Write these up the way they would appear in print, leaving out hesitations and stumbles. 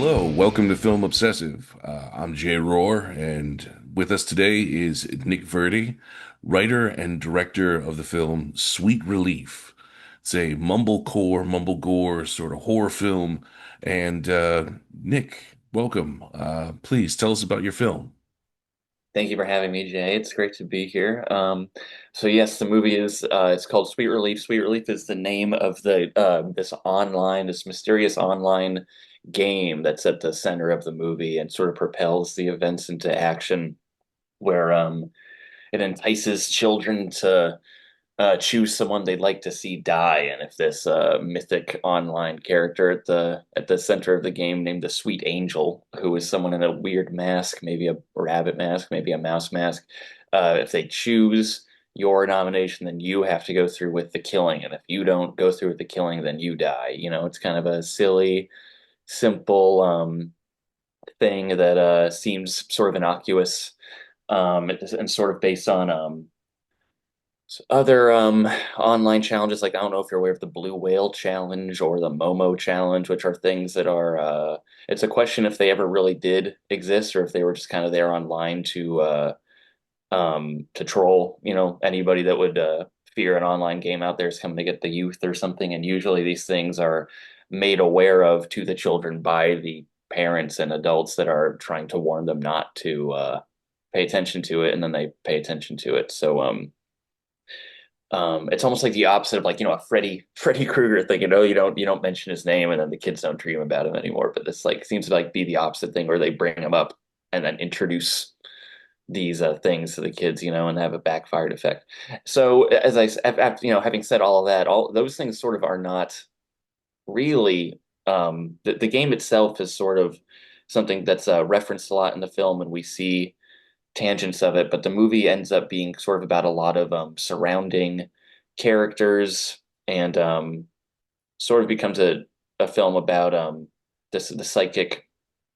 Hello, welcome to Film Obsessive. I'm Jay Rohr, and with us today is Nick Verdi, writer and director of the film Sweet Relief. It's a mumble gore sort of horror film. And Nick, welcome. Please tell us about your film. Thank you for having me, Jay. It's great to be here. So yes, the movie is it's called Sweet Relief. Sweet Relief is the name of the this mysterious online game that's at the center of the movie and sort of propels the events into action, where it entices children to choose someone they'd like to see die. And if this mythic online character at the center of the game named the Sweet Angel, who is someone in a weird mask, maybe a rabbit mask, maybe a mouse mask, if they choose your nomination, then you have to go through with the killing. And if you don't go through with the killing, then you die. It's kind of a silly, simple thing that seems sort of innocuous, and sort of based on other online challenges. Like, I don't know if you're aware of the Blue Whale Challenge or the Momo Challenge, which are things that are it's a question if they ever really did exist or if they were just kind of there online to troll, anybody that would fear an online game out there is coming to get the youth or something. And usually these things are made aware of to the children by the parents and adults that are trying to warn them not to pay attention to it, and then they pay attention to it. So it's almost like the opposite of, like, a Freddy Krueger thing. You don't mention his name, and then the kids don't dream about him anymore. But this, like, seems to, like, be the opposite thing, where they bring him up and then introduce these things to the kids, and have a backfired effect. So as after, having said all of that, all those things sort of are not really the game itself is sort of something that's referenced a lot in the film, and we see tangents of it, but the movie ends up being sort of about a lot of surrounding characters, and sort of becomes a film about the psychic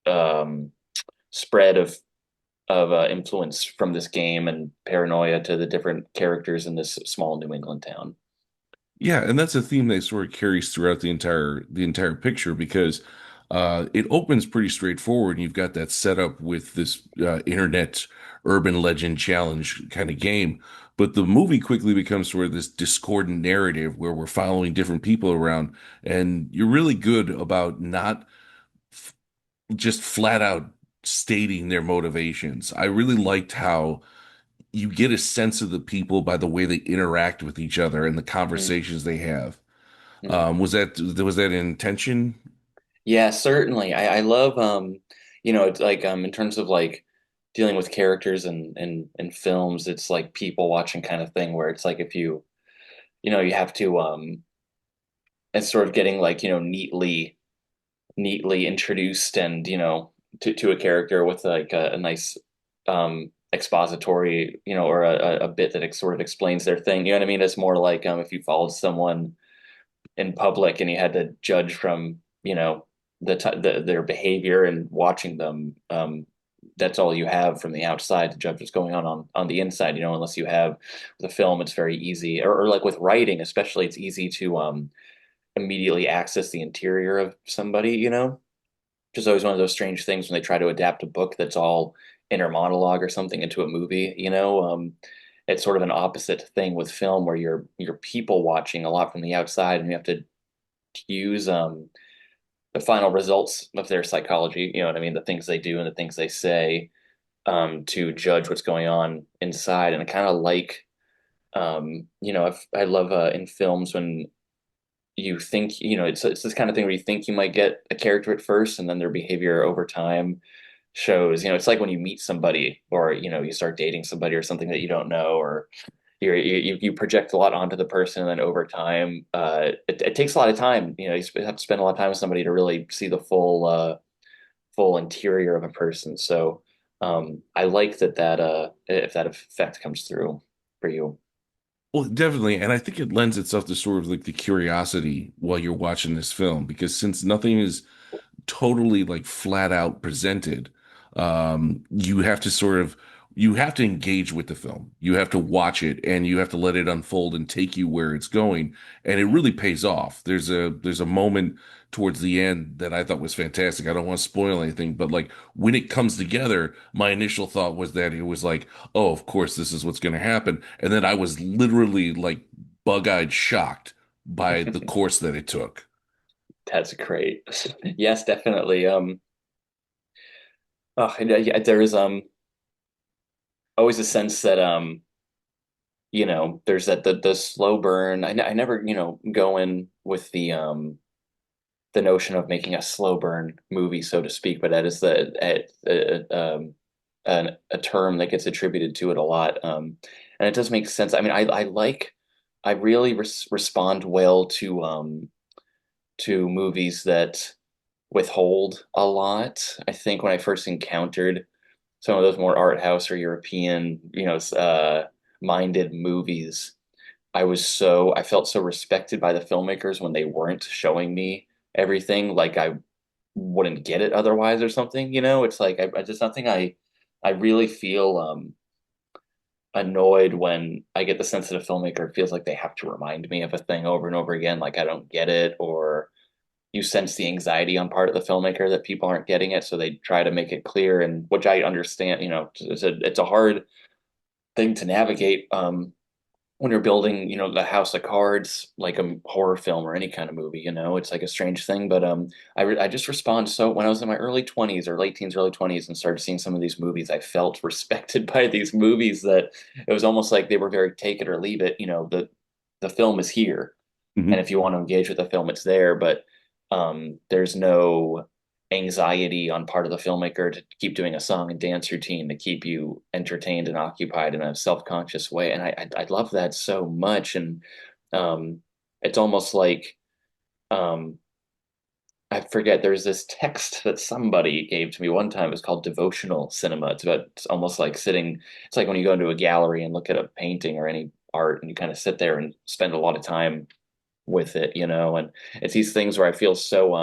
um, spread of influence from this game and paranoia to the different characters in this small New England town. Yeah, and that's a theme that sort of carries throughout the entire picture because it opens pretty straightforward. You've got that setup with this internet urban legend challenge kind of game, but the movie quickly becomes sort of this discordant narrative where we're following different people around, and you're really good about not f just flat out stating their motivations. I really liked how you get a sense of the people by the way they interact with each other and the Mm-hmm. conversations they have. Mm-hmm. Was that intention? Yeah, certainly. I love it's like in terms of, like, dealing with characters and films, it's like people watching kind of thing, where it's like, if you have to it's sort of getting, like, neatly introduced, and to a character with, like, a nice expository, or a bit that sort of explains their thing. You know what I mean? It's more like, if you followed someone in public and you had to judge from, their behavior and watching them. That's all you have from the outside to judge what's going on the inside. Unless you have the film, it's very easy, or like with writing, especially, it's easy to immediately access the interior of somebody. Which is always one of those strange things when they try to adapt a book that's all inner monologue or something into a movie. It's sort of an opposite thing with film, where you're people watching a lot from the outside, and you have to use the final results of their psychology, you know what I mean, the things they do and the things they say, to judge what's going on inside. And I kind of like, I love in films when you think, it's this kind of thing where you think you might get a character at first, and then their behavior over time shows. It's like when you meet somebody, or you start dating somebody or something that you don't know, or you project a lot onto the person, and then over time, it takes a lot of time. You have to spend a lot of time with somebody to really see the full interior of a person. So I like that if that effect comes through for you. Well, definitely, and I think it lends itself to sort of like the curiosity while you're watching this film because since nothing is totally like flat out presented, you have to sort of you have to engage with the film. You have to watch it and you have to let it unfold and take you where it's going. And it really pays off. There's a moment towards the end that I thought was fantastic. I don't want to spoil anything, but like when it comes together, my initial thought was that it was like, oh, of course this is what's going to happen. And then I was literally like bug-eyed shocked by the course that it took. That's great. Yes, definitely. Oh, and, yeah, there is always a sense that there's the slow burn. I never, go in with the notion of making a slow burn movie, so to speak, but that is a term that gets attributed to it a lot. And it does make sense. I mean, I really respond well to movies that withhold a lot. I think when I first encountered some of those more art house or European, minded movies, I felt so respected by the filmmakers when they weren't showing me everything like I wouldn't get it otherwise or something, it's like I just something I really feel annoyed when I get the sense that a filmmaker feels like they have to remind me of a thing over and over again, like I don't get it, or you sense the anxiety on part of the filmmaker that people aren't getting it, so they try to make it clear, and which I understand, it's a hard thing to navigate when you're building, the house of cards, like a horror film or any kind of movie, it's like a strange thing. But I just respond. So when I was in my early 20s or late teens, early 20s, and started seeing some of these movies, I felt respected by these movies that it was almost like they were very take it or leave it. The film is here, and Mhm. if you want to engage with the film, it's there. But there's no anxiety on part of the filmmaker to keep doing a song and dance routine to keep you entertained and occupied in a self-conscious way. And I love that so much. And um, it's almost like um, I forget. There's this text that somebody gave to me one time. It's called devotional cinema. It's almost like sitting. It's like when you go into a gallery and look at a painting or any art, and you kind of sit there and spend a lot of time with it, And it's these things where I feel so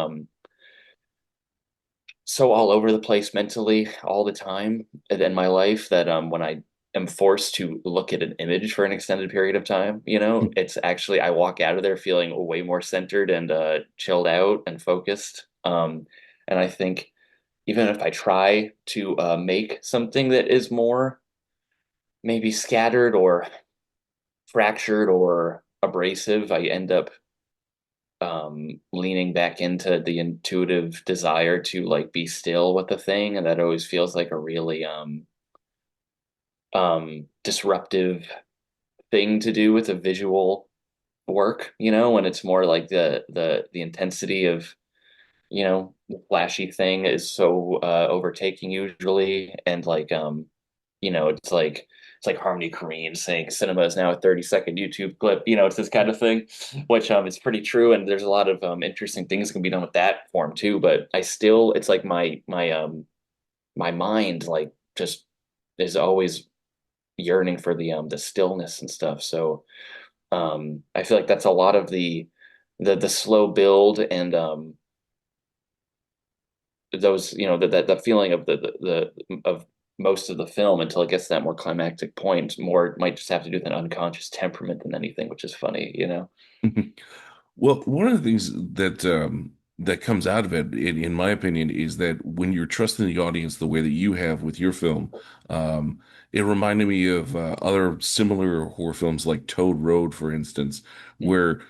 all over the place mentally all the time in my life that when I am forced to look at an image for an extended period of time, it's actually I walk out of there feeling way more centered and chilled out and focused. And I think even if I try to make something that is more maybe scattered or fractured or abrasive, I end up leaning back into the intuitive desire to like be still with the thing, and that always feels like a really disruptive thing to do with a visual work, when it's more like the intensity of the flashy thing is so overtaking usually, and like it's like Harmony Korine saying cinema is now a 30-second YouTube clip. It's this kind of thing, which it's pretty true. And there's a lot of interesting things can be done with that form too. But I still, it's like my mind like just is always yearning for the stillness and stuff. So I feel like that's a lot of the slow build and those the feeling of the of most of the film until it gets to that more climactic point more might just have to do with an unconscious temperament than anything, which is funny. Well, one of the things that comes out of it, in my opinion, is that when you're trusting the audience the way that you have with your film, it reminded me of other similar horror films like Toad Road, for instance, Mm, where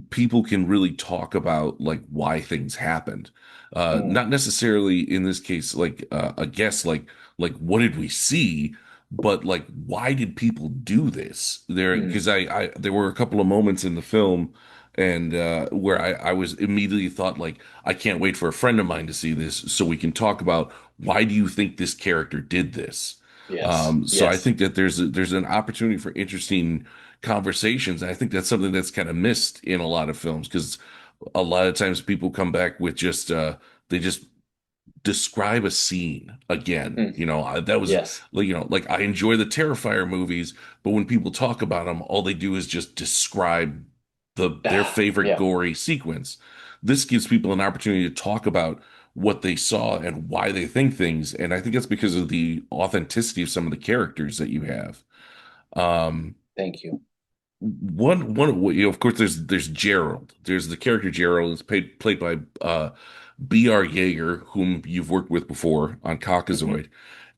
people can really talk about like why things happened. mm, Not necessarily in this case like a guess like what did we see, but like why did people do this? There, mm, because I there were a couple of moments in the film and where I was immediately thought like I can't wait for a friend of mine to see this so we can talk about why do you think this character did this. yes, So I yes. think that there's an opportunity for interesting conversations, and I think that's something that's kind of missed in a lot of films because a lot of times people come back with just they just describe a scene again. Mm, That was yes. like, like I enjoy the Terrifier movies, but when people talk about them, all they do is just describe their favorite Yeah. gory sequence. This gives people an opportunity to talk about what they saw and why they think things. And I think that's because of the authenticity of some of the characters that you have. Um, Thank you. of course, there's Gerald. There's the character Gerald. It's played by B.R. Yeager, whom you've worked with before on Hmm. Caucasoid.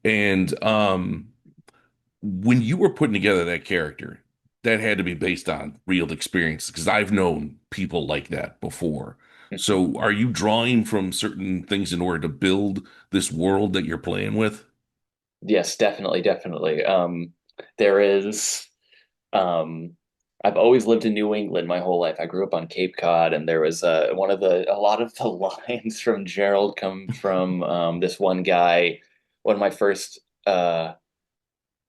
And when you were putting together that character, that had to be based on real experience because I've known people like that before. Hmm. So, are you drawing from certain things in order to build this world that you're playing with? Yes, definitely, definitely. There is. Um, I've always lived in New England my whole life. I grew up on Cape Cod, and there was a lot of the lines from Gerald come from this one guy. One of my first, it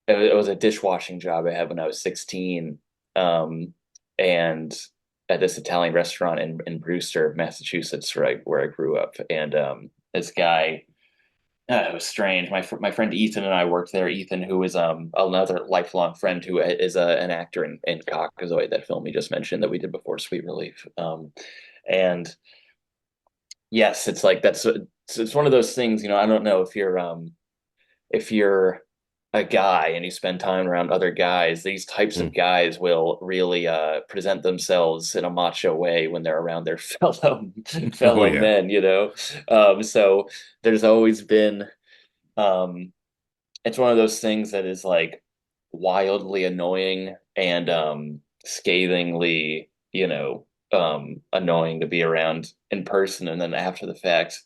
was a dishwashing job I had when I was 16, and at this Italian restaurant in Brewster, Massachusetts, where I grew up, and this guy. It was strange. My friend Ethan and I worked there. Ethan, who is another lifelong friend who is an actor in Caucasoid, that film we just mentioned that we did before Sweet Relief. And yes, it's like it's one of those things. I don't know if you're a guy and you spend time around other guys, these types of Mm. guys will really present themselves in a macho way when they're around their Oh fellow yeah. men. So there's always been um it's one of those things that is like wildly annoying and scathingly, annoying to be around in person, and then after the fact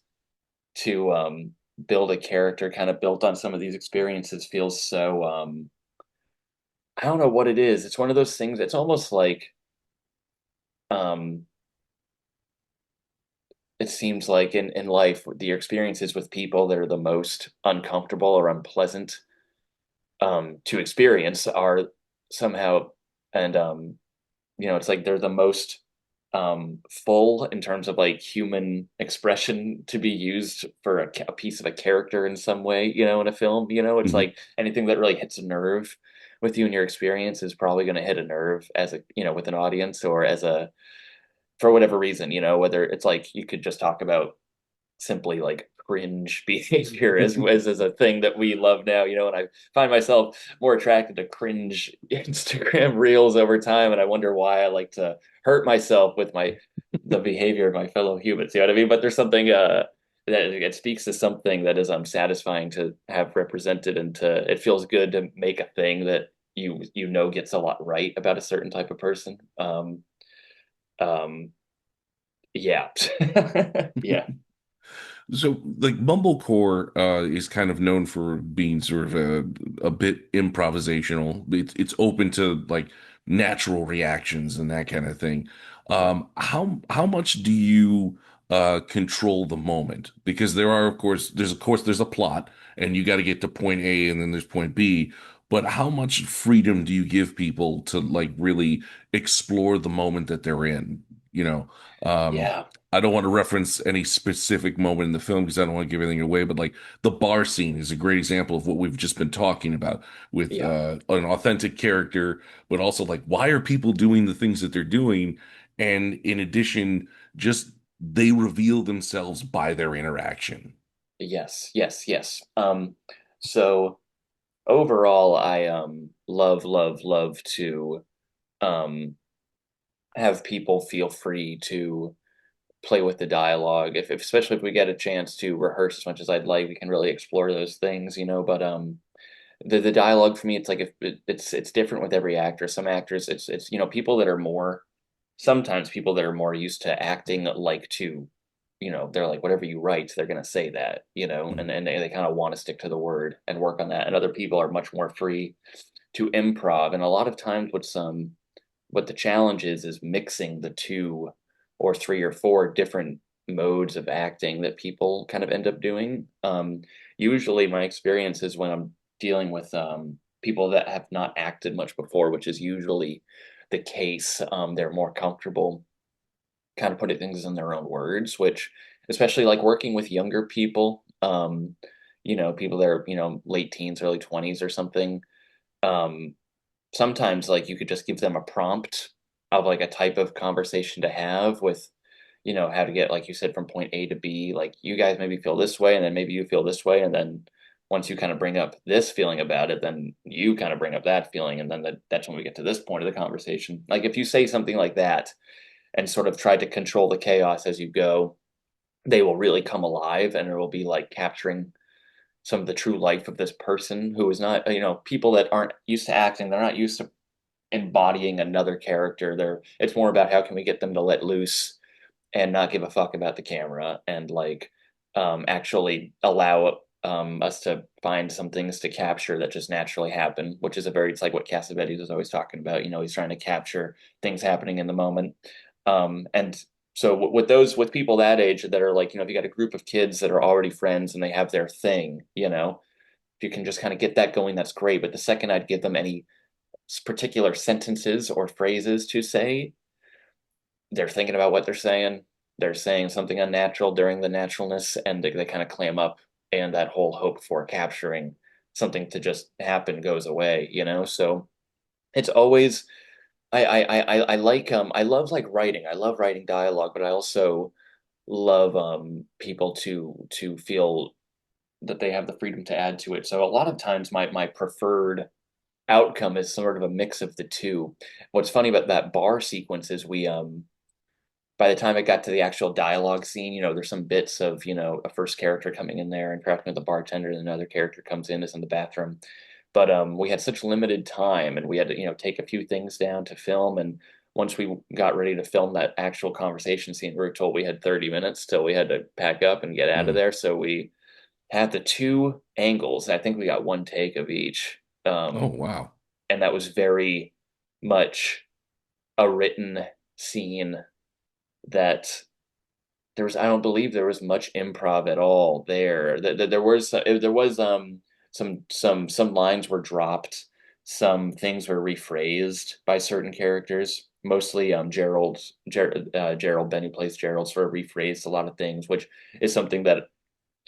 to build a character kind of built on some of these experiences feels so I don't know what it is. It's one of those things. It's almost like um it seems like in life the experiences with people that are the most uncomfortable or unpleasant to experience are somehow, and it's like they're the most full in terms of like human expression to be used for a piece of a character in some way, in a film. It's Mhm. like anything that really hits a nerve with you in your experience is probably going to hit a nerve as a with an audience, or as a for whatever reason, whether it's like you could just talk about simply like cringe behavior as a thing that we love now, and I find myself more attracted to cringe Instagram reels over time, and I wonder why I like to hurt myself with the behavior of my fellow humans. You know what I mean? But there's something that it speaks to something that is satisfying to have represented, and to it feels good to make a thing that gets a lot right about a certain type of person. Um yeah. Yeah. So, like Mumblecore is kind of known for being sort of a bit improvisational. It's open to like natural reactions and that kind of thing. Uh-huh. How much do you control the moment? Because there's a plot, and you got to get to point A, and then there's point B. But how much freedom do you give people to like really explore the moment that they're in? You know, um, Yeah. I don't want to reference any specific moment in the film because I don't want to give anything away, but like the bar scene is a great example of what we've just been talking about with Yeah. an authentic character, but also like why are people doing the things that they're doing? And in addition, just they reveal themselves by their interaction. Yes, yes, yes. So overall, I love, love, love to um have people feel free to play with the dialogue. If especially if we get a chance to rehearse as much as I'd like, we can really explore those things. But the dialogue for me, it's like if it's different with every actor. Some actors, it's people that are more sometimes people that are more used to acting like to they're like whatever you write they're going to say that, Mhm. and they kind of want to stick to the word and work on that, and other people are much more free to improv. And a lot of times what the challenge is mixing the two or three or four different modes of acting that people kind of end up doing. Usually my experience is when I'm dealing with people that have not acted much before, which is usually the case. They're more comfortable kind of putting things in their own words, which especially like working with younger people, people that are, late teens, early 20s or something. Um, Sometimes like you could just give them a prompt of like a type of conversation to have with how to get, like you said, from point A to B. Like you guys maybe feel this way, and then maybe you feel this way, and then once you kind of bring up this feeling about it, then you kind of bring up that feeling, and then that's when we get to this point of the conversation. Like if you say something like that and sort of try to control the chaos as you go, they will really come alive, and it will be like capturing some of the true life of this person who is not, people that aren't used to acting, they're not used to embodying another character. It's more about how can we get them to let loose and not give a fuck about the camera, and like actually allow us to find some things to capture that just naturally happen, which is it's like what Cassavetes was always talking about. He's trying to capture things happening in the moment. And so with people that age that are like, if you got a group of kids that are already friends and they have their thing, if you can just kind of get that going, that's great. But the second I'd give them any particular sentences or phrases to say, they're thinking about what they're saying. They're saying something unnatural during the naturalness, and they kind of clam up, and that whole hope for capturing something to just happen goes away. So it's always I like I love like writing. I love writing dialogue, but I also love people to feel that they have the freedom to add to it. So a lot of times my preferred outcome is sort of a mix of the two. What's funny about that bar sequence is we by the time it got to the actual dialogue scene, there's some bits of, a first character coming in there and crafting with the bartender, and another character comes in, is in the bathroom. But we had such limited time, and we had to, take a few things down to film. And once we got ready to film that actual conversation scene, we were told we had 30 minutes till we had to pack up and get out of Mm. there. So we had the two angles. I think we got one take of each. Oh, wow. And that was very much a written scene that I don't believe there was much improv at all there. There was some lines were dropped, some things were rephrased by certain characters. Mostly Gerald Ben, who plays Gerald, sort of rephrased a lot of things, which is something that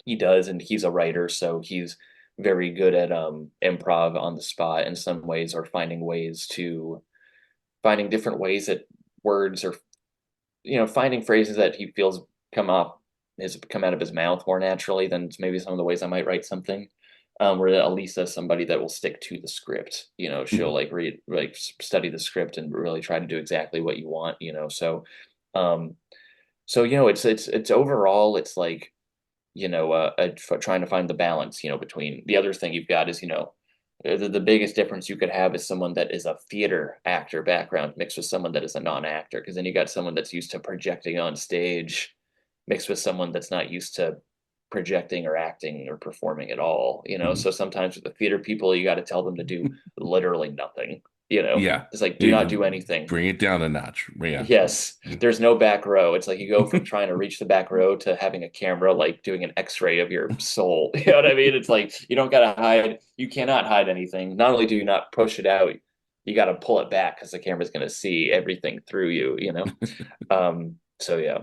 he does, and he's a writer, so he's very good at improv on the spot in some ways, or finding different ways that words, or finding phrases that he feels come out of his mouth more naturally than maybe some of the ways I might write something. Where Elisa is somebody that will stick to the script. She'll Mhm. like read, like study the script and really try to do exactly what you want. Um, it's overall, it's like, trying to find the balance. Between the other thing you've got is, the biggest difference you could have is someone that is a theater actor background mixed with someone that is a non-actor, because then you got someone that's used to projecting on stage mixed with someone that's not used to projecting or acting or performing at all. Mhm. So sometimes with the theater people, you got to tell them to do literally nothing. Yeah. It's like, do not It- do anything. Bring it down a notch. Yeah. Yes, there's no back row. It's like you go from trying to reach the back row to having a camera like doing an x-ray of your soul. You know what I mean? It's like you don't gotta hide, you cannot hide anything. Not only do you not push it out, you gotta pull it back because the camera's gonna see everything through you. So yeah.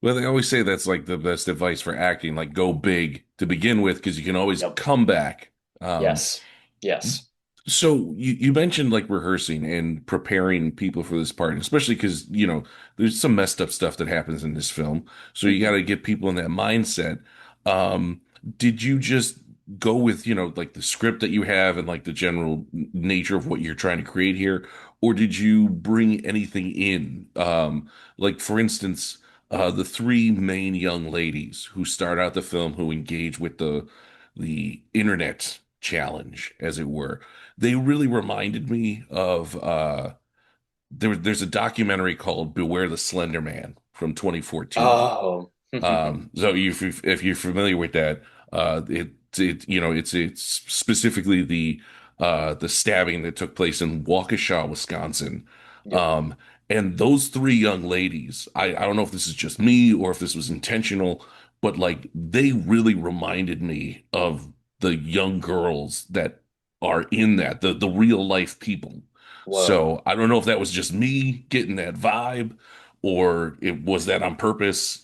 Well, they always say that's like the best advice for acting, like go big to begin with, because you can always Yep. come back. Um, Yes. Yes. So you mentioned like rehearsing and preparing people for this part, and especially because there's some messed up stuff that happens in this film, so you got Mhm. to get people in that mindset. Um, did you just go with like the script that you have and like the general nature of what you're trying to create here, or did you bring anything in? Like for instance, the three main young ladies who start out the film who engage with the internet challenge, as it were, they really reminded me of there's a documentary called Beware the Slender Man from 2014. Oh. So if you're familiar with that, it's specifically the stabbing that took place in Waukesha, Wisconsin. Yep. Um, and those three young ladies, I don't know if this is just me or if this was intentional, but like they really reminded me of the young girls that are in that, the real life people. Whoa. So I don't know if that was just me getting that vibe or it was that on purpose.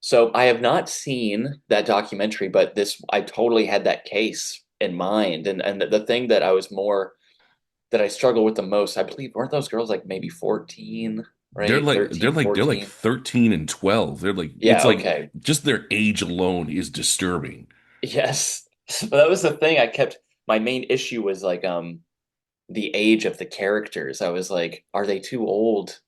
So I have not seen that documentary, but I totally had that case in mind. And the thing that I struggle with the most, I believe, weren't those girls like maybe 14? right? they're 13, like they're like 14. 13 and 12. They're like it's Yeah, like okay. just their age alone is disturbing. Yes. But that was the thing I kept my main issue was like the age of the characters. I was like, are they too old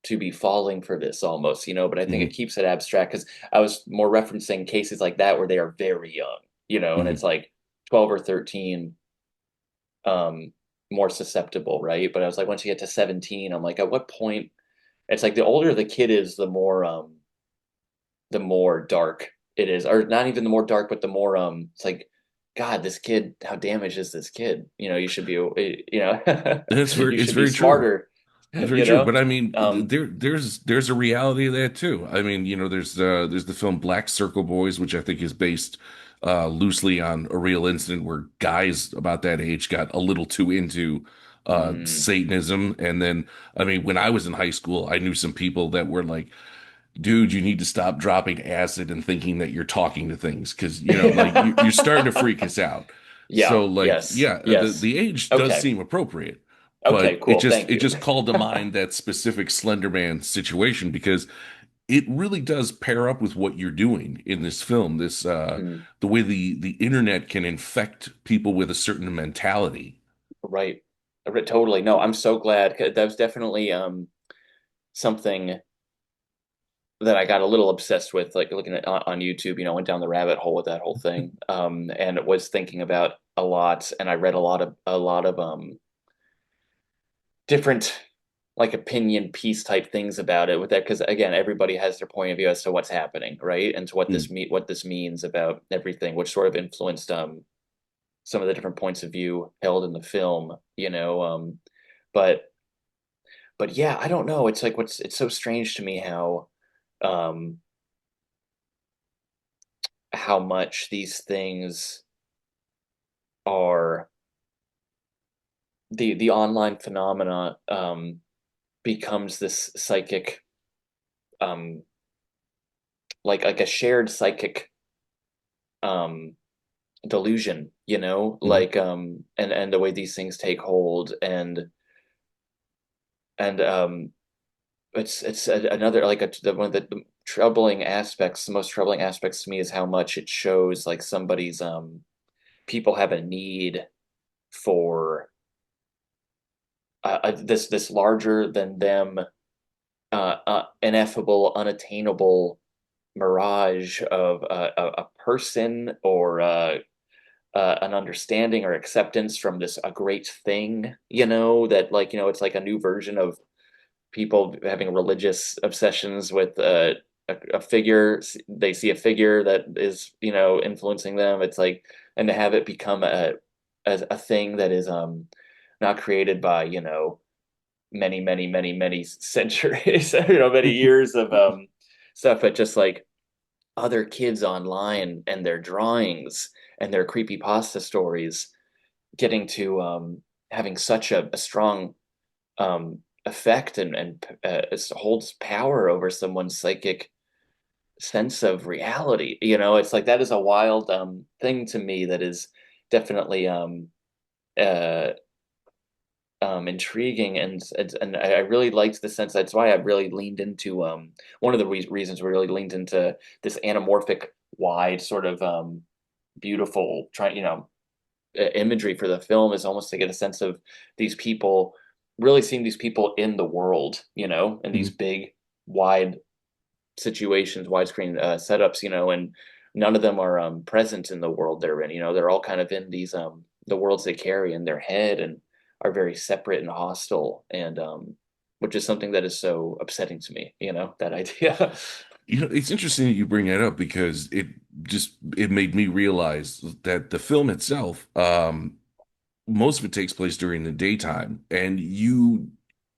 to be falling for this almost, but I think it Hmm. keeps it abstract because I was more referencing cases like that where they are very young, and it's Hmm. like 12 or 13 um more susceptible, right? But I was like, once you get to 17, I'm like, at what point it's like the older the kid is, the more dark it is. Or not even the more dark, but the more it's like, God, this kid, how damaged is this kid? You should be you It's should be very true. smarter, It's very true. But I mean, um there's a reality of that too. I mean, there's the film Black Circle Boys, which I think is based loosely on a real incident where guys about that age got a little too into mm, Satanism. And then, I mean, when I was in high school, I knew some people that were like, dude, you need to stop dropping acid and thinking that you're talking to things because like you're starting to freak us out. yeah, So like, yes, yeah, yes. the age does Okay. seem appropriate, Okay, but cool. Thank it you. just called to mind that specific Slender Man situation because it really does pair up with what you're doing in this film. This Mhm. the way the internet can infect people with a certain mentality. Right. Totally. No, I'm so glad. 'Cause that was definitely something that I got a little obsessed with, like looking at on YouTube, went down the rabbit hole with that whole thing. And was thinking about a lot, and I read a lot of different like opinion piece type things about it with that, because again, everybody has their point of view as to what's happening, right? And to Mm. what this means about everything, which sort of influenced some of the different points of view held in the film, but yeah, I don't know. It's like it's so strange to me um how much these things are the online phenomena becomes this psychic um like a shared psychic um delusion, Mhm. like and the way these things take hold, and it's another like one of the troubling aspects, the most troubling aspects to me is how much it shows like somebody's people have a need for this larger than them ineffable, unattainable mirage of a person, or an understanding or acceptance from this a great thing, that like it's like a new version of people having religious obsessions with a figure. They see a figure that is influencing them. It's like, and to have it become a thing that is not created by many many many many centuries, many years of stuff, but just like other kids online and their drawings and their creepy pasta stories getting to having such a strong effect, and holds power over someone's psychic sense of reality. It's like that is a wild thing to me that is definitely uh, intriguing, and I really liked the sense. That's why I really leaned into one of the reasons we really leaned into this anamorphic, wide sort of beautiful imagery for the film, is almost to get a sense of these people, really seeing these people in the world, in these Mhm. big, wide situations, widescreen setups, and none of them are present in the world they're in. They're all kind of in these the worlds they carry in their head, and are very separate and hostile, and which is something that is so upsetting to me. That idea. It's interesting that you bring that up because it made me realize that the film itself, most of it takes place during the daytime, and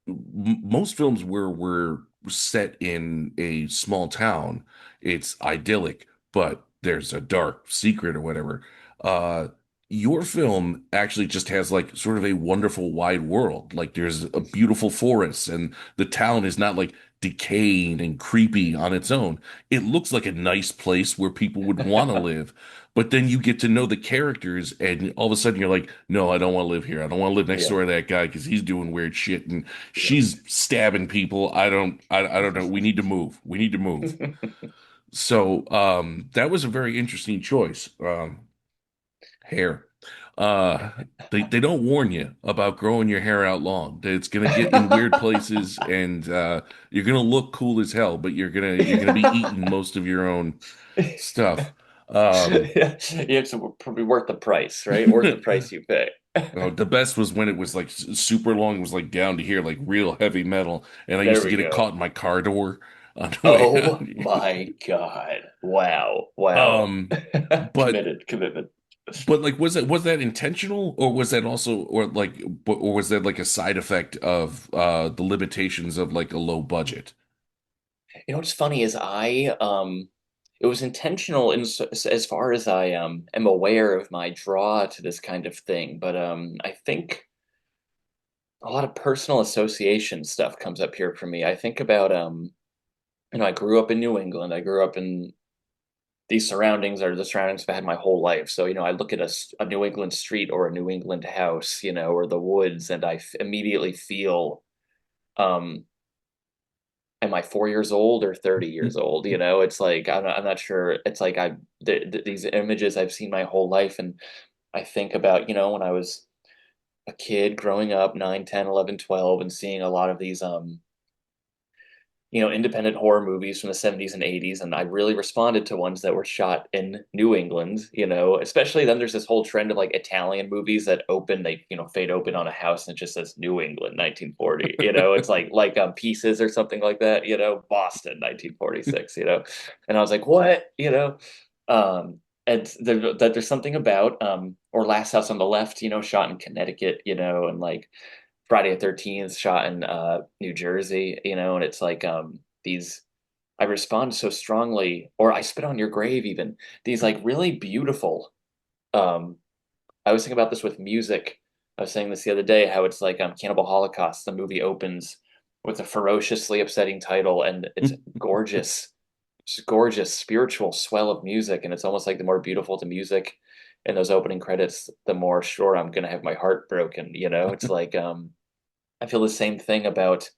most films where we're set in a small town, it's idyllic, but there's a dark secret or whatever. Uh, your film actually just has like sort of a wonderful wide world. Like there's a beautiful forest and the town is not like decaying and creepy on its own. It looks like a nice place where people would want to live. But then you get to know the characters and all of a sudden you're like, no, I don't want to live here. I don't want to live next Yeah. door to that guy because he's doing weird shit and Yeah. she's stabbing people. I don't know. We need to move. We need to move. So that was a very interesting choice. Hair. Uh, they don't warn you about growing your hair out long. That it's gonna get in weird places, and you're gonna look cool as hell, but you're gonna be eating most of your own stuff. Um, Yeah, it's probably worth the price, right? Worth the price you pay. the best was when it was like super long. It was like down to here, like real heavy metal, and I used There to we get it go. caught in my car door on the way out. Oh my God. Wow. Wow. Um, but Committed, commitment. But like, was that intentional, or was that also, or was that like a side effect of the limitations of like a low budget? You know what's funny is it was intentional in as far as I am aware of my draw to this kind of thing, but I think a lot of personal association stuff comes up here for me. I think about I grew up in New England. I grew up in these surroundings are the surroundings I've had my whole life. So, I look at a New England street or a New England house, or the woods, and immediately feel, um, am I 4 years old or 30 years old? It's like, I'm not sure. It's like these images I've seen my whole life. And I think about, when I was a kid growing up, 9, 10, 11, 12, and seeing a lot of these, independent horror movies from the 70s and 80s, and I really responded to ones that were shot in New England, especially then there's this whole trend of like Italian movies that open, they, fade open on a house and it just says New England 1940, it's like Pieces or something like that, Boston 1946, and I was like, what, and that there's something about or Last House on the Left, shot in Connecticut, and like Friday the 13th shot in New Jersey, and it's like these I respond so strongly, or I Spit on Your Grave even. These like really beautiful um I was thinking about this with music. I was saying this the other day, how it's like Cannibal Holocaust, the movie opens with a ferociously upsetting title and it's gorgeous. It's gorgeous spiritual swell of music, and it's almost like the more beautiful the music in those opening credits, the more sure I'm gonna have my heart broken, It's like I feel the same thing about,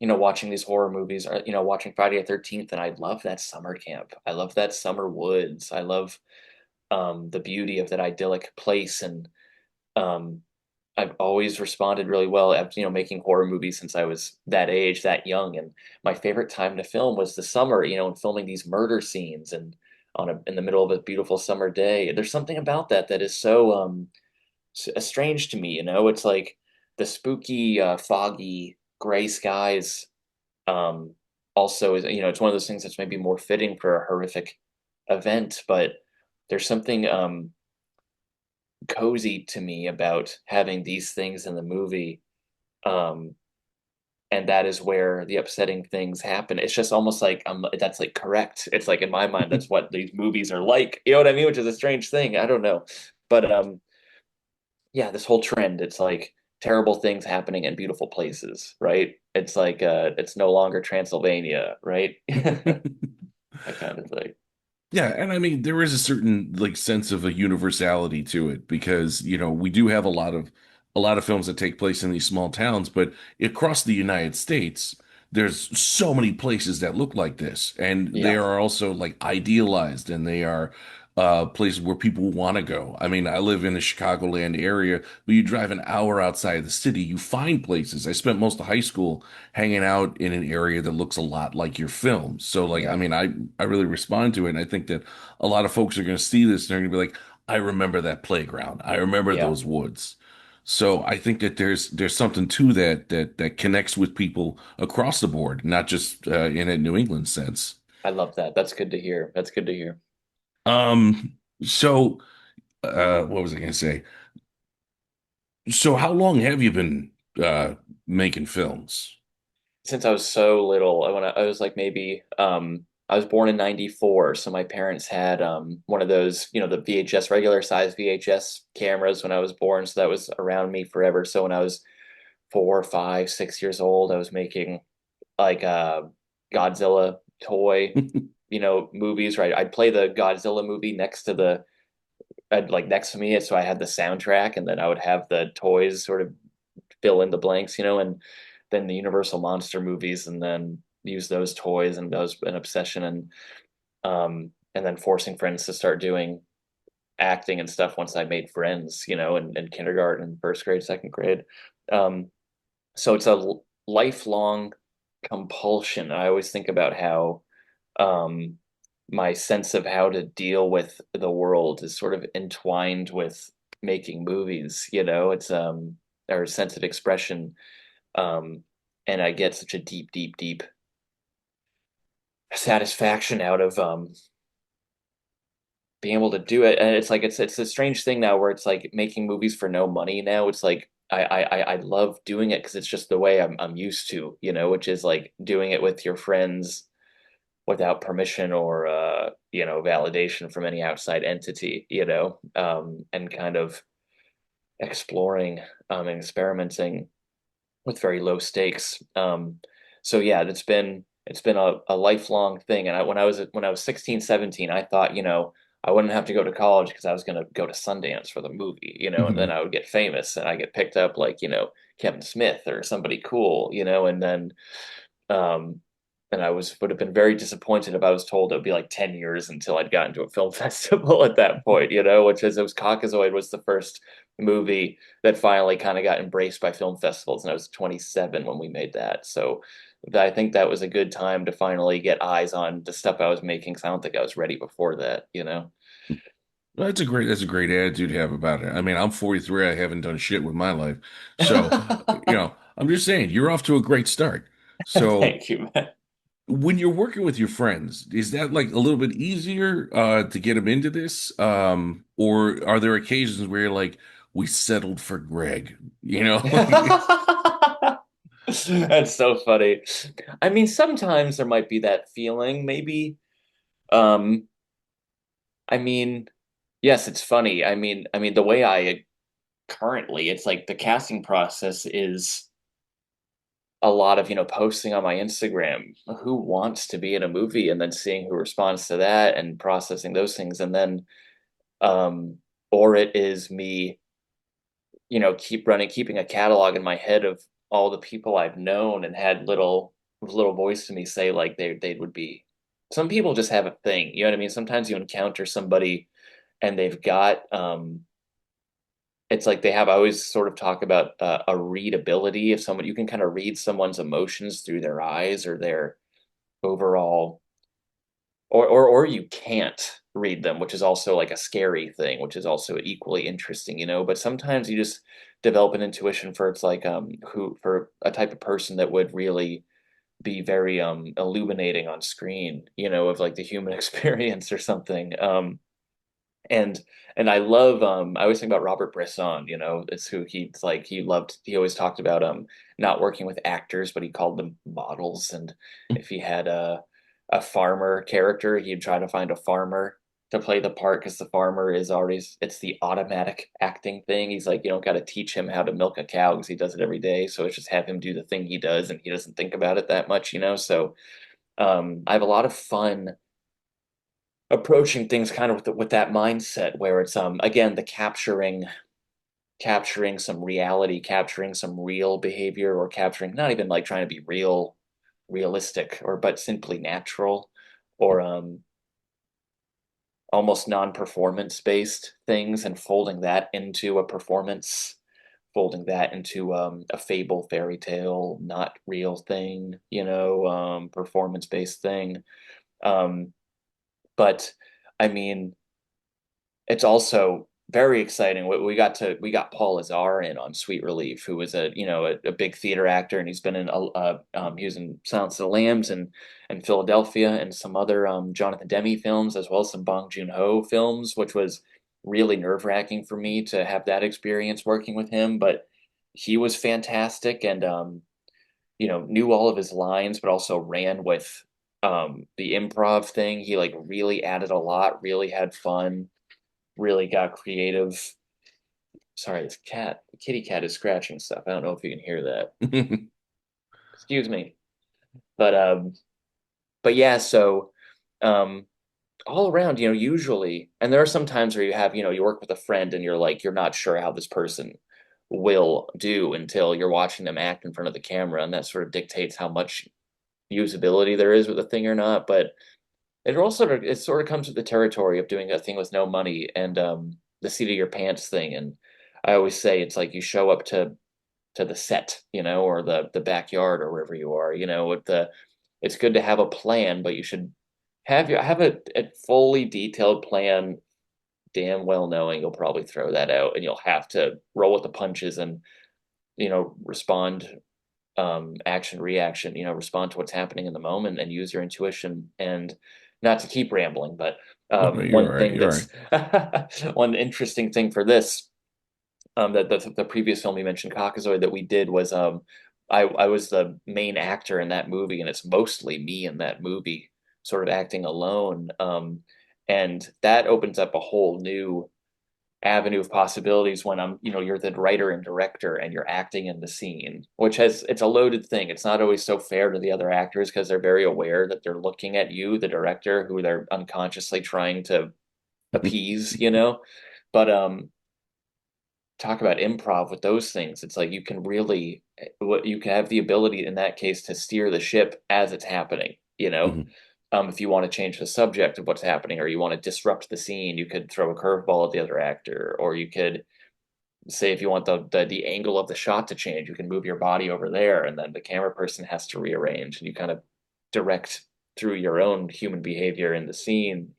watching these horror movies or, watching Friday the 13th, and I love that summer camp. I love that summer woods. I love the beauty of that idyllic place. And um, I've always responded really well at, making horror movies since I was that age, that young. And my favorite time to film was the summer, and filming these murder scenes and in the middle of a beautiful summer day. There's something about that is so strange to me. It's like the spooky, foggy, gray skies. Um, also, is it's one of those things that's maybe more fitting for a horrific event, but there's something cozy to me about having these things in the movie. Um, and that is where the upsetting things happen. It's just almost like that's like correct. It's like in my mind, that's what these movies are like. You know what I mean? Which is a strange thing. I don't know, but yeah, this whole trend, it's like terrible things happening in beautiful places, right? It's like it's no longer Transylvania, right? That kind of thing. Yeah, and I mean there is a certain like sense of a universality to it because, we do have a lot of films that take place in these small towns, but across the United States, there's so many places that look like this, and they Yeah, are also like idealized and they are places where people want to go. I mean, I live in the Chicagoland area, but you drive an hour outside the city, you find places. I spent most of high school hanging out in an area that looks a lot like your film. So like, I yeah, mean, I really respond to it. And I think that a lot of folks are going to see this and they're going to be like, I remember that playground. I remember yeah. those woods. So I think that there's something to that connects with people across the board, not just in a New England sense. I love that. That's good to hear. That's good to hear. So what was I going to say? So how long have you been making films? Since I was so little, I was like maybe I was born in 94, so my parents had one of those, the VHS, regular size VHS cameras when I was born, so that was around me forever. So when I was 4, 5, 6 years old, I was making like Godzilla toy, movies, right? I'd play the Godzilla movie next to me, so I had the soundtrack, and then I would have the toys sort of fill in the blanks, and then the Universal monster movies, and then use those toys, and that was an obsession, and then forcing friends to start doing acting and stuff once I made friends, in kindergarten, first grade, second grade. Um, so it's a lifelong compulsion. I always think about how um, my sense of how to deal with the world is sort of entwined with making movies, it's or sense of expression. Um, and I get such a deep, deep, deep satisfaction out of being able to do it. And it's like it's a strange thing now where it's like making movies for no money now. It's like I love doing it because it's just the way I'm used to, which is like doing it with your friends without permission or validation from any outside entity, and kind of exploring and experimenting with very low stakes. So yeah, it's been a lifelong thing. And when I was 16, 17, I thought, I wouldn't have to go to college because I was going to go to Sundance for the movie, and then I would get famous and I get picked up like, Kevin Smith or somebody cool, um, and would have been very disappointed if I was told it would be like 10 years until I'd gotten to a film festival at that point, which is, it was Caucasoid was the first movie that finally kind of got embraced by film festivals. And I was 27 when we made that. So I think that was a good time to finally get eyes on the stuff I was making. Cause I don't think I was ready before that. Well, that's a great attitude to have about it. I mean, I'm 43. I haven't done shit with my life. So, I'm just saying, you're off to a great start. So, Thank you, man. when you're working with your friends, is that like a little bit easier to get them into this? Or are there occasions where you're like, we settled for Greg, That's so funny. I mean, sometimes there might be that feeling, maybe. Um, I mean, yes, it's funny. I mean, the way I currently, it's like the casting process is a lot of, posting on my Instagram, who wants to be in a movie, and then seeing who responds to that and processing those things. And then, um, or it is me, keeping a catalog in my head of all the people I've known and had little voice to me say like they would be. Some people just have a thing, you know what I mean? Sometimes you encounter somebody and they've got it's like they have. I always sort of talk about a readability. If someone, you can kind of read someone's emotions through their eyes or their overall, or you can't read them, which is also like a scary thing, which is also equally interesting, but sometimes you just develop an intuition for, it's like who, for a type of person that would really be very illuminating on screen, of like the human experience or something. And I love, I always think about Robert Bresson, it's who he's like, he always talked about not working with actors, but he called them models. And if he had a farmer character, he'd try to find a farmer to play the part, because the farmer is already, it's the automatic acting thing. He's like, you don't got to teach him how to milk a cow because he does it every day. So it's just have him do the thing he does and he doesn't think about it that much, So I have a lot of fun approaching things kind of with that mindset, where it's again, the capturing some reality, capturing some real behavior, or capturing, not even like trying to be realistic, or but simply natural, or almost non-performance based things, and folding that into a performance, folding that into a fable, fairy tale, not real thing, performance based thing. um but I mean, it's also very exciting. We got Paul Azar in on Sweet Relief, who was a big theater actor, and he's been in he was in Silence of the Lambs and Philadelphia, and some other Jonathan Demme films, as well as some Bong Joon-ho films, which was really nerve-wracking for me to have that experience working with him. But he was fantastic, and knew all of his lines, but also ran with The improv thing, he like really added a lot, really had fun, really got creative. Sorry, this kitty cat is scratching stuff. I don't know if you can hear that. Excuse me. But but yeah, so um all around, usually, and there are some times where you have, you work with a friend and you're like, you're not sure how this person will do until you're watching them act in front of the camera, and that sort of dictates how much usability there is with a thing or not. But it sort of comes with the territory of doing a thing with no money and the seat of your pants thing. And I always say it's like you show up to the set, or the backyard or wherever you are, with the it's good to have a plan, but you should have a fully detailed plan, damn well knowing you'll probably throw that out and you'll have to roll with the punches and respond, action reaction, respond to what's happening in the moment and use your intuition. And not to keep rambling, but No, you're one all right. thing You're all right. that's one interesting thing for this, that the previous film you mentioned, Caucasoid, that we did was I was the main actor in that movie, and it's mostly me in that movie, sort of acting alone. And that opens up a whole new avenue of possibilities when you're the writer and director and you're acting in the scene, which it's a loaded thing. It's not always so fair to the other actors because they're very aware that they're looking at you, the director, who they're unconsciously trying to appease. But talk about improv with those things. It's like you can really, what you can have the ability in that case to steer the ship as it's happening. Mhm. If you want to change the subject of what's happening or you want to disrupt the scene, you could throw a curveball at the other actor, or you could say if you want the angle of the shot to change, you can move your body over there, and then the camera person has to rearrange, and you kind of direct through your own human behavior in the scene.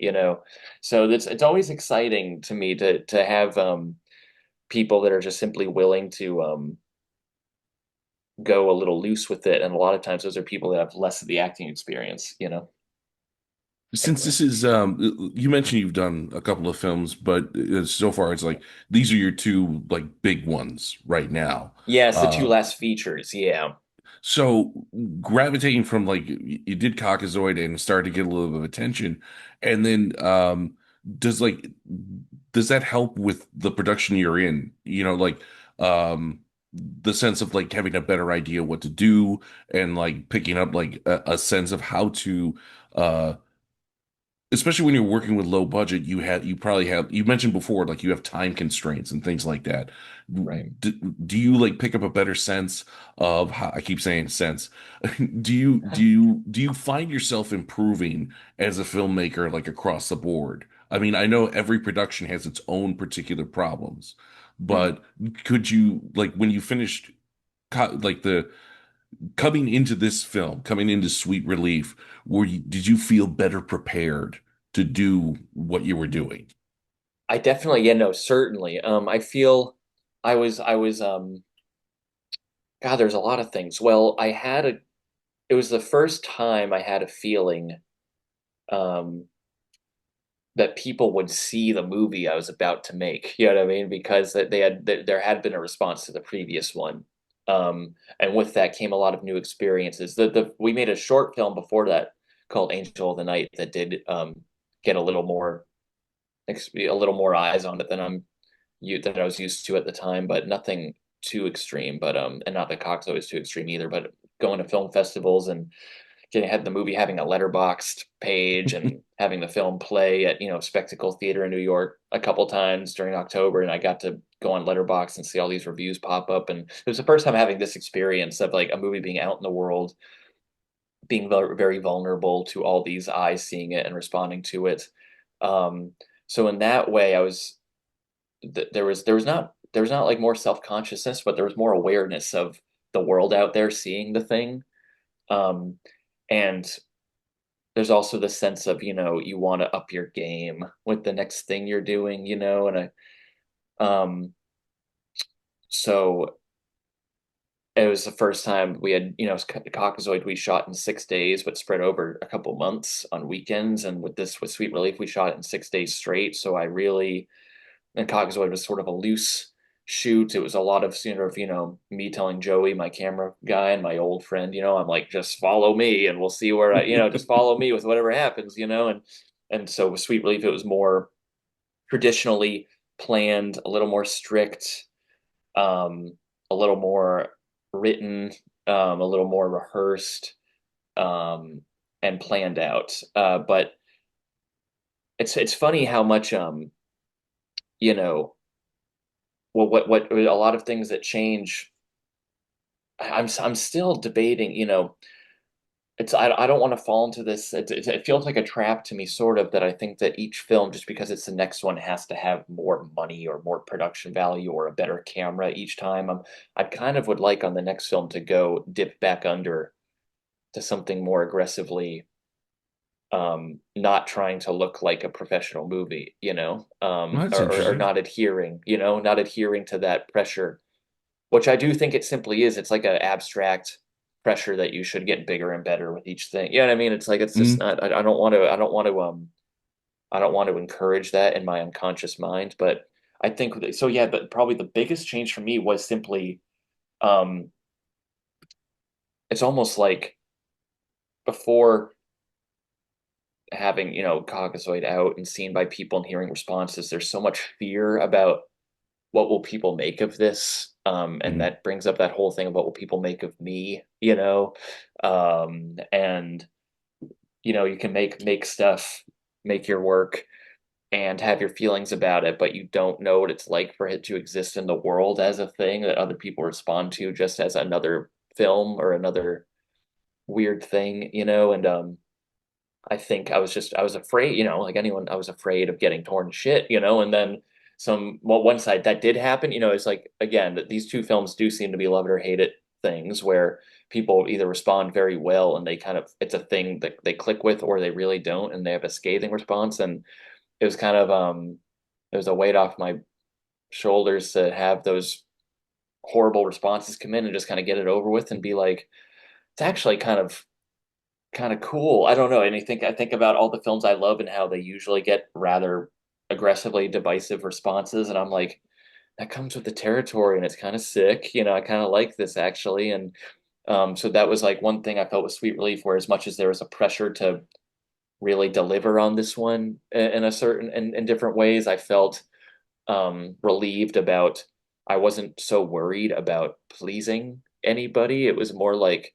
So it's always exciting to me to have people that are just simply willing to go a little loose with it. And a lot of times those are people that have less of the acting experience. Since Anyway. this is, you mentioned you've done a couple of films, but so far it's like these are your two like big ones right now. Yeah, it's the two Uh, last features. Yeah. so gravitating from like you did Caucasoid and started to get a little bit of attention, and then does like does that help with the production you're in? Like the sense of like having a better idea what to do and like picking up like a sense of how to uh especially when you're working with low budget, you probably have you mentioned before like you have time constraints and things like that. Right. Do you like pick up a better sense of how I keep saying sense? Do you find yourself improving as a filmmaker like across the board? I mean, I know every production has its own particular problems, Mhm. but could you like when you finished like the coming into this film, coming into Sweet Relief, did you feel better prepared to do what you were doing? I definitely, yeah, no, certainly. I feel I was God, there's a lot of things. Well, it was the first time I had a feeling um that people would see the movie I was about to make. You know what I mean? Because there had been a response to the previous one. And with that came a lot of new experiences. The we made a short film before that called Angel of the Night that did get a little more eyes on it than that I was used to at the time, but nothing too extreme. But and not that Cox always too extreme either. But going to film festivals and getting had the movie having a letterboxed page and having the film play at Spectacle Theater in New York a couple times during October, and I got to go on Letterbox and see all these reviews pop up, and it was the first time having this experience of like a movie being out in the world, being very, very vulnerable to all these eyes seeing it and responding to it. Um, so in that way, I was there was not like more self consciousness, but there was more awareness of the world out there seeing the thing. Um, and there's also the sense of you want to up your game with the next thing you're doing, and so it was the first time we had the Caucasoid we shot in 6 days but spread over a couple months on weekends, and with Sweet Relief we shot it in 6 days straight. So I really and Caucasoid was sort of a loose shoot. It was a lot of sooner of, me telling Joey, my camera guy and my old friend, I'm like, just follow me and we'll see where just follow me with whatever happens, and so with Sweet Relief, it was more traditionally planned, a little more strict, um, a little more written, a little more rehearsed, um, and planned out. But it's funny how much you know, what a lot of things that change. I'm still debating. I don't want to fall into this. It feels like a trap to me, sort of, that I think that each film, just because it's the next one, has to have more money or more production value or a better camera each time. I kind of would like on the next film to go dip back under to something more aggressively, not trying to look like a professional movie, Well, that's or interesting. not adhering to that pressure, which I do think it simply is. It's like an abstract pressure that you should get bigger and better with each thing. You know what I mean? It's like it's just Mm, not. I don't want to. I don't want to encourage that in my unconscious mind. But I think so. Yeah, but probably the biggest change for me was simply, um, it's almost like before having Caucasoid out and seen by people and hearing responses, there's so much fear about what will people make of this, and mm, that brings up that whole thing about what people make of me, and you can make stuff, make your work, and have your feelings about it, but you don't know what it's like for it to exist in the world as a thing that other people respond to, just as another film or another weird thing, and I think I was afraid, like anyone, I was afraid of getting torn to shit, and then one side that did happen, it's like, again, that these two films do seem to be love it or hate it things where people either respond very well and they kind of, it's a thing that they click with, or they really don't and they have a scathing response. And it was kind of, it was a weight off my shoulders to have those horrible responses come in and just kind of get it over with and be like, it's actually kind of cool. I don't know. And I think about all the films I love and how they usually get rather aggressively divisive responses, and I'm like, that comes with the territory, and it's kind of sick. I kind of like this actually, and so that was like one thing I felt with Sweet Relief, where as much as there was a pressure to really deliver on this one in a certain in different ways, I felt relieved about. I wasn't so worried about pleasing anybody. It was more like,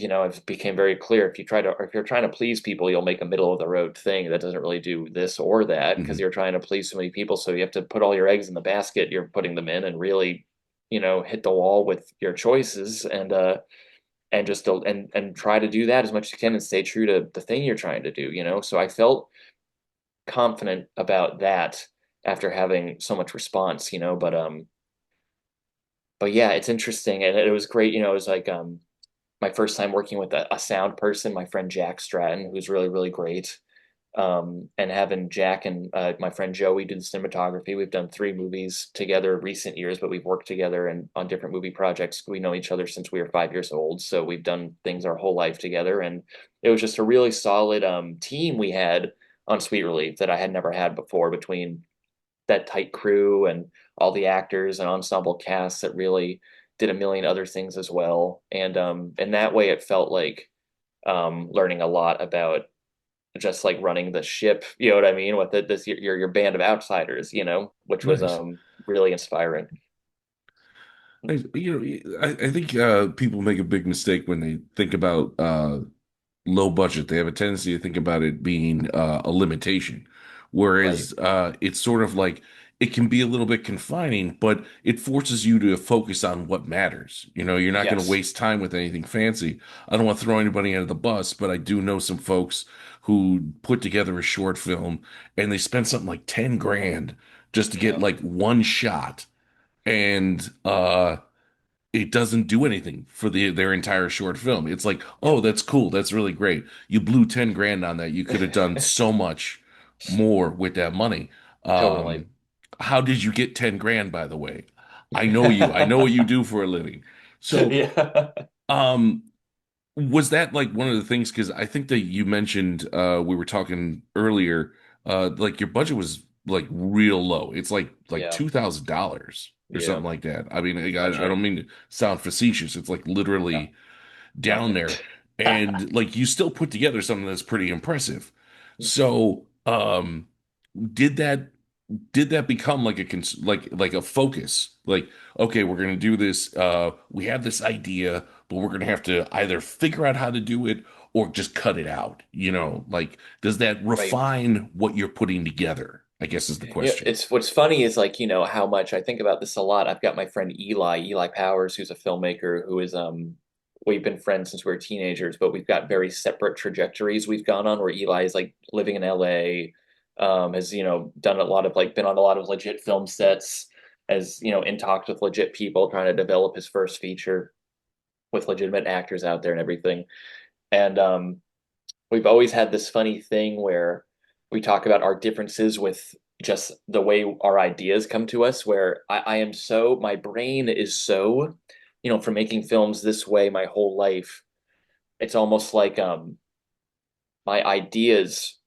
it became very clear, if you're trying to please people, you'll make a middle of the road thing that doesn't really do this or that, because mm. you're trying to please so many people. So you have to put all your eggs in the basket you're putting them in, and really, hit the wall with your choices, and just and try to do that as much as you can and stay true to the thing you're trying to do. So I felt confident about that after having so much response, but yeah, it's interesting, and it was great. It was like, my first time working with a sound person, my friend Jack Stratton, who's really, really great. And having Jack and my friend Joey do the cinematography. We've done 3 movies together recent years, but we've worked together and on different movie projects. We know each other since we were 5 years old, so we've done things our whole life together. And it was just a really solid team we had on Sweet Relief that I had never had before, between that tight crew and all the actors and ensemble casts that really did a million other things as well. And in that way, it felt like learning a lot about just like running the ship. You know what I mean? With this your band of outsiders, which was Nice. really inspiring. Nice. I think people make a big mistake when they think about low budget. They have a tendency to think about it being a limitation, Right. whereas it's sort of like it can be a little bit confining, but it forces you to focus on what matters. You're not going to Yes. waste time with anything fancy. I don't want to throw anybody under the bus, but I do know some folks who put together a short film and they spent something like 10 grand just to get Yeah. like one shot. And it doesn't do anything for their entire short film. It's like, oh, that's cool. That's really great. You blew 10 grand on that. You could have done so much more with that money. Totally. Um, how did you get 10 grand, by the way? I know you. I know what you do for a living. So, Yeah. um, was that like one of the things? Because I think that you mentioned we were talking earlier, like your budget was like real low. It's like Yeah. $2,000 or Yeah. something like that. I mean, I Gotcha. don't mean to sound facetious. It's like No, literally down nothing. there, and like you still put together something that's pretty impressive. So, did that did that become like like a focus? Like, okay, we're gonna do this. We have this idea, but we're gonna have to either figure out how to do it or just cut it out. Like, does that Right. refine what you're putting together? I guess is the Yeah, question. it's what's funny is like, how much I think about this a lot. I've got my friend Eli Powers, who's a filmmaker who is we've been friends since we were teenagers, but we've got very separate trajectories we've gone on where Eli is like living in LA, has, done a lot of like been on a lot of legit film sets, as, in talks with legit people trying to develop his first feature with legitimate actors out there and everything. And we've always had this funny thing where we talk about our differences with just the way our ideas come to us, where I am so, my brain is so, from making films this way my whole life, it's almost like my ideas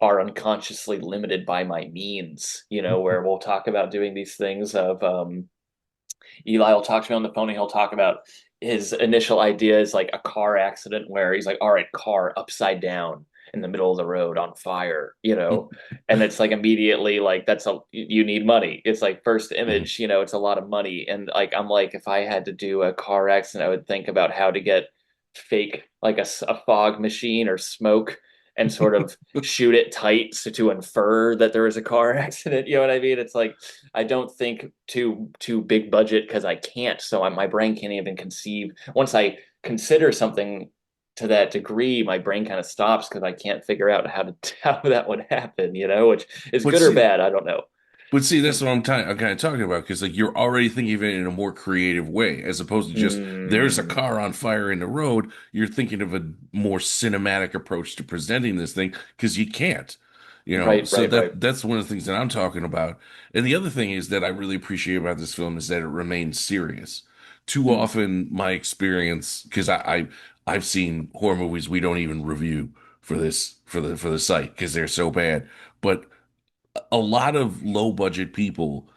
are unconsciously limited by my means, where we'll talk about doing these things of Eli will talk to me on the phone and he'll talk about his initial idea is like a car accident where he's like, all right, car upside down in the middle of the road on fire, and it's like immediately like you need money. It's like first Mhm. image, it's a lot of money. And like I'm like, if I had to do a car accident, I would think about how to get fake like a fog machine or smoke and sort of shoot it tight so to infer that there was a car accident. You know what I mean? It's like I don't think too big budget because I can't. So my brain can't even conceive. Once I consider something to that degree, my brain kind of stops because I can't figure out how to how that would happen. Which is But good or see, bad. I don't know. that's what I'm kind of talking about because like you're already thinking of it in a more creative way as opposed to just there's a Mm, car on fire in the road. You're thinking of a more cinematic approach to presenting this thing because you can't, right, So right, right. that's one of the things that I'm talking about. And the other thing is that I really appreciate about this film is that it remains serious. Too Mm, often, my experience because I've seen horror movies we don't even review for this for the site because they're so bad, but a lot of low budget people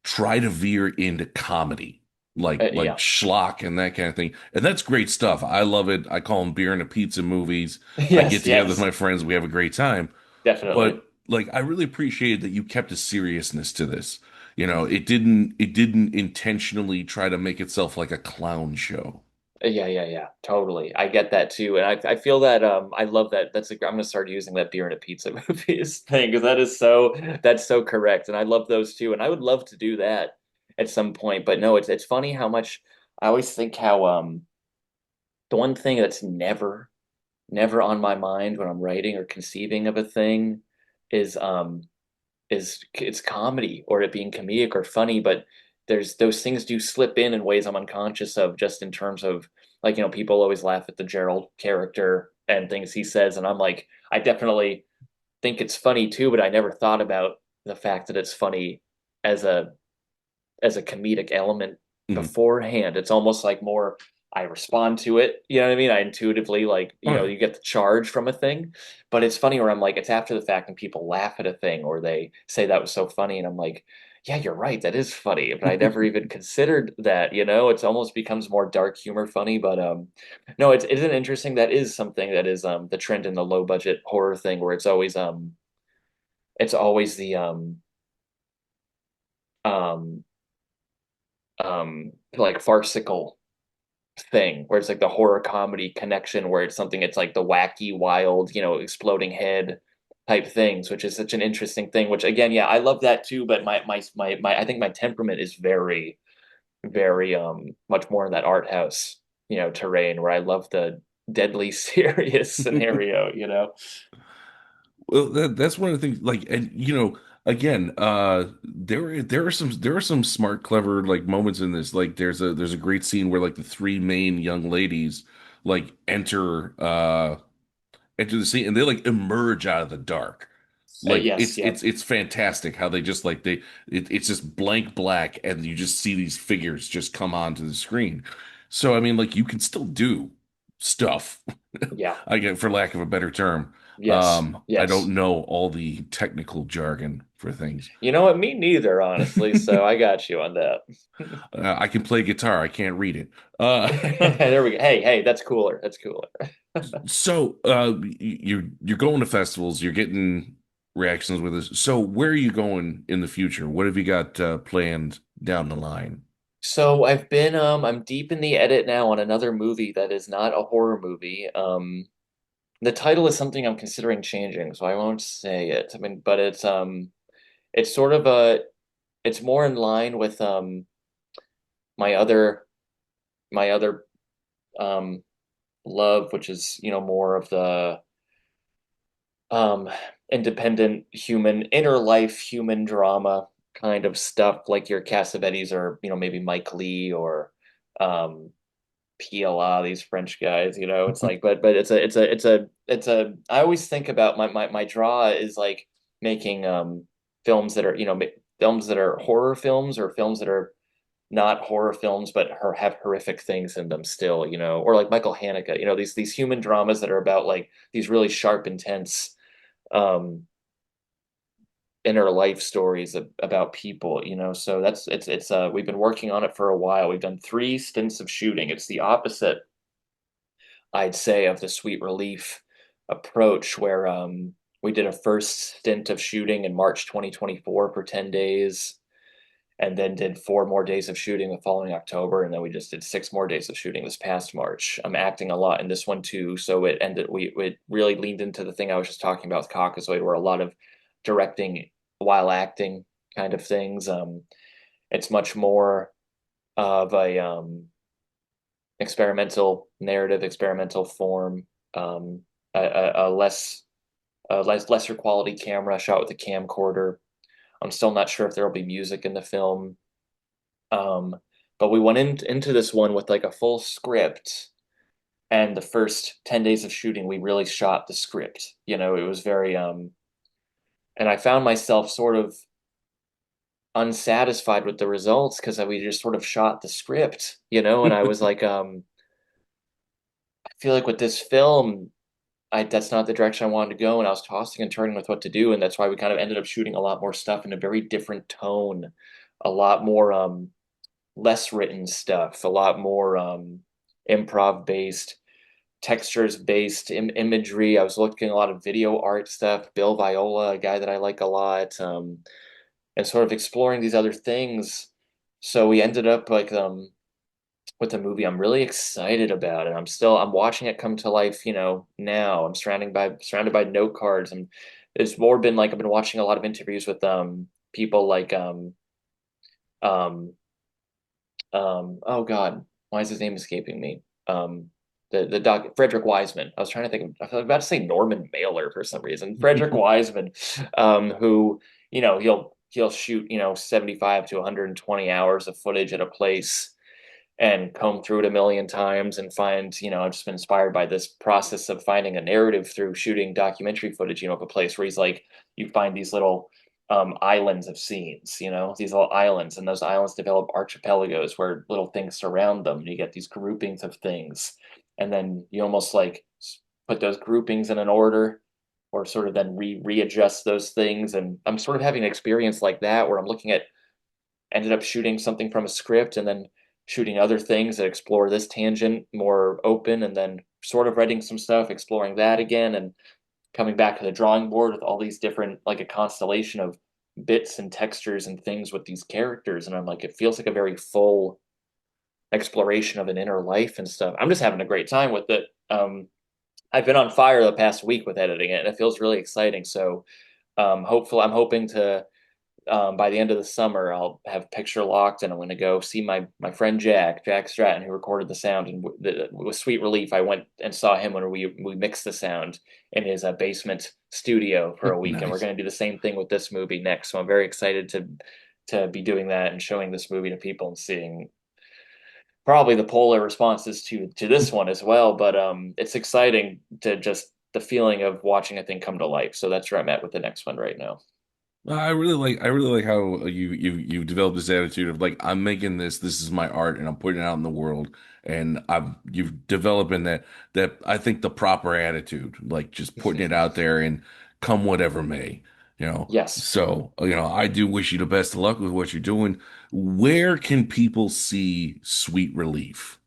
try to veer into comedy, like yeah. schlock and that kind of thing. And that's great stuff. I love it. I call them beer and a pizza movies. I get Yes, together with yes, my friends, we have a great time. definitely. But like I really appreciated that you kept a seriousness to this. It didn't intentionally try to make itself like a clown show. Yeah, yeah, yeah, totally. I get that too, and I feel that I love that. I'm gonna start using that beer and a pizza movies thing because that's so correct, and I love those too, and I would love to do that at some point. But no, it's funny how much I always think how the one thing that's never on my mind when I'm writing or conceiving of a thing is it's comedy or it being comedic or funny, but there's those things do slip in ways I'm unconscious of, just in terms of like, people always laugh at the Gerald character and things he says, and I'm like, I definitely think it's funny too, but I never thought about the fact that it's funny as a comedic element Mhm. beforehand. It's almost like more I respond to it. You know what I mean? I intuitively like, All right. you get the charge from a thing. But it's funny where I'm like, it's after the fact and people laugh at a thing or they say that was so funny. And I'm like, yeah, you're right. That is funny. But I never even considered that. It's almost becomes more dark humor funny. But no, isn't it interesting? That is something that is the trend in the low budget horror thing where it's always the um like farcical thing where it's like the horror comedy connection where it's something, it's like the wacky wild, exploding head type things, which is such an interesting thing, which again, yeah, I love that too, but my I think my temperament is very very much more in that art house, terrain where I love the deadly serious scenario. Well, that's one of the things. Like, and again, there are some smart, clever like moments in this. Like, there's a great scene where like the three main young ladies like enter the scene and they like emerge out of the dark. Like Yes, yeah, it's fantastic how they just like it's just blank black and you just see these figures just come onto the screen. So I mean, like you can still do stuff, yeah. I get for lack of a better term. Yes, I yes. don't know all the technical jargon for things. You know what? Me neither, honestly. So I got you on that. I can play guitar, I can't read it. Uh, There we go. Hey, hey, that's cooler. That's cooler. so you're going to festivals, you're getting reactions with this. So where are you going in the future? What have you got planned down the line? So I'm deep in the edit now on another movie that is not a horror movie. The title is something I'm considering changing, so I won't say it. I mean, but it's sort of it's more in line with my other my other um love, which is, more of the um independent human inner life human drama kind of stuff, like your Cassavetes, or maybe Mike Lee, or um PLA, these French guys. It's like, but it's a I always think about my draw is like making films that are, films that are horror films, or films that are not horror films but have horrific things in them still, or like Michael Haneke, these human dramas that are about like these really sharp, intense um inner life stories about people, so it's we've been working on it for a while. We've done 3 stints of shooting. It's the opposite, I'd say, of the Sweet Relief approach, where we did a first stint of shooting in March 2024 for 10 days, and then did 4 more days of shooting the following October, and then we just did 6 more days of shooting this past March. I'm acting a lot in this one too, so it really leaned into the thing I was just talking about with Caucasoid, where a lot of directing while acting kind of things. It's much more of a experimental narrative, experimental form, um, a lesser quality camera shot with a camcorder. I'm still not sure if there will be music in the film. Um, but we went into this one with like a full script, and the first 10 days of shooting, we really shot the script. It was very, and I found myself sort of unsatisfied with the results because we just sort of shot the script, and I was like, I feel like with this film, that's not the direction I wanted to go, and I was tossing and turning with what to do, and that's why we kind of ended up shooting a lot more stuff in a very different tone, a lot more less written stuff, a lot more improv based, textures based imagery. I was looking at a lot of video art stuff. Bill Viola, a guy that I like a lot, and sort of exploring these other things. So we ended up like with a movie I'm really excited about, and I'm watching it come to life. Now I'm surrounded by note cards, and it's more been like I've been watching a lot of interviews with people like um oh God, why is his name escaping me? The doc Frederick Wiseman. I was trying to think of, I was about to say Norman Mailer for some reason. Frederick Wiseman, who, he'll shoot, 75 to 120 hours of footage at a place, and comb through it a million times, and find, I've just been inspired by this process of finding a narrative through shooting documentary footage, of a place where he's like, you find these little islands of scenes, these little islands, and those islands develop archipelagos where little things surround them, and you get these groupings of things, and then you almost like put those groupings in an order, or sort of then readjust those things. And I'm sort of having an experience like that, where I'm looking at ended up shooting something from a script, and then shooting other things that explore this tangent more open, and then sort of writing some stuff exploring that again, and coming back to the drawing board with all these different, like a constellation of bits and textures and things with these characters. And I'm like, it feels like a very full exploration of an inner life and stuff. I'm just having a great time with it. I've been on fire the past week with editing it, and it feels really exciting. So I'm hoping to, by the end of the summer, I'll have picture locked, and I'm going to go see my friend Jack Stratton, who recorded the sound. And with Sweet Relief, I went and saw him when we mixed the sound in his basement studio for a week, and we're Nice. going to do the same thing with this movie next. So I'm very excited to be doing that and showing this movie to people, and seeing probably the polar responses to this one as well. But it's exciting to just the feeling of watching a thing come to life. So that's where I'm at with the next one right now. I really like how you developed this attitude of like I'm making this, this is my art, and I'm putting it out in the world, and I've you've developing that I think the proper attitude, like just putting it out there and come whatever may, you know. Yes. So, I do wish you the best of luck with what you're doing. Where can people see Sweet Relief?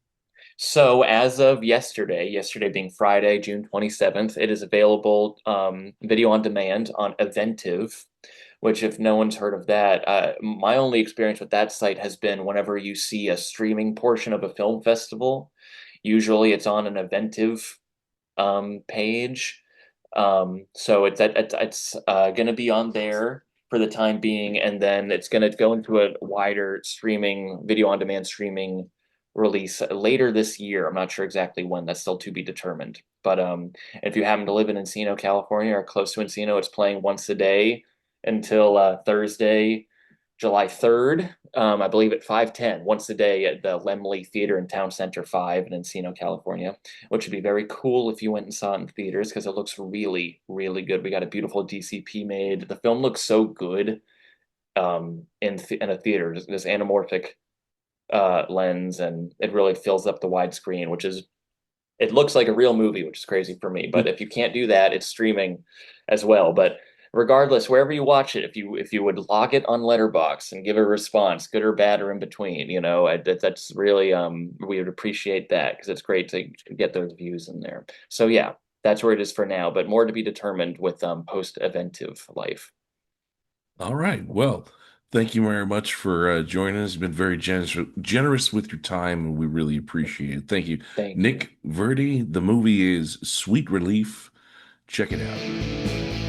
So as of yesterday being Friday, June 27th, it is available video on demand on Eventive, which if no one's heard of that, my only experience with that site has been whenever you see a streaming portion of a film festival, usually it's on an Eventive page. So it's going to be on there for the time being, and then it's going to go into a wider streaming, video on demand streaming release later this year. I'm not sure exactly when. That's still to be determined. But if you happen to live in Encino, California, or close to Encino, it's playing once a day until Thursday, July 3rd. I believe at 5:10, once a day at the Lemley Theater in Town Center 5 in Encino, California, which would be very cool if you went and saw it in theaters because it looks really, really good. We got a beautiful DCP made. The film looks so good in a theater. This anamorphic lens, and it really fills up the widescreen, which is it looks like a real movie, which is crazy for me. But if you can't do that, it's streaming as well. But regardless, wherever you watch it, if you would log it on Letterbox and give a response, good or bad or in between, that's really we would appreciate that because it's great to get those views in there. So yeah, that's where it is for now, but more to be determined with post-eventive life. All right. Well, thank you very much for joining us. You've been very generous with your time, and we really appreciate it. Thank you. Thank you. Nick Verdi, the movie is Sweet Relief. Check it out.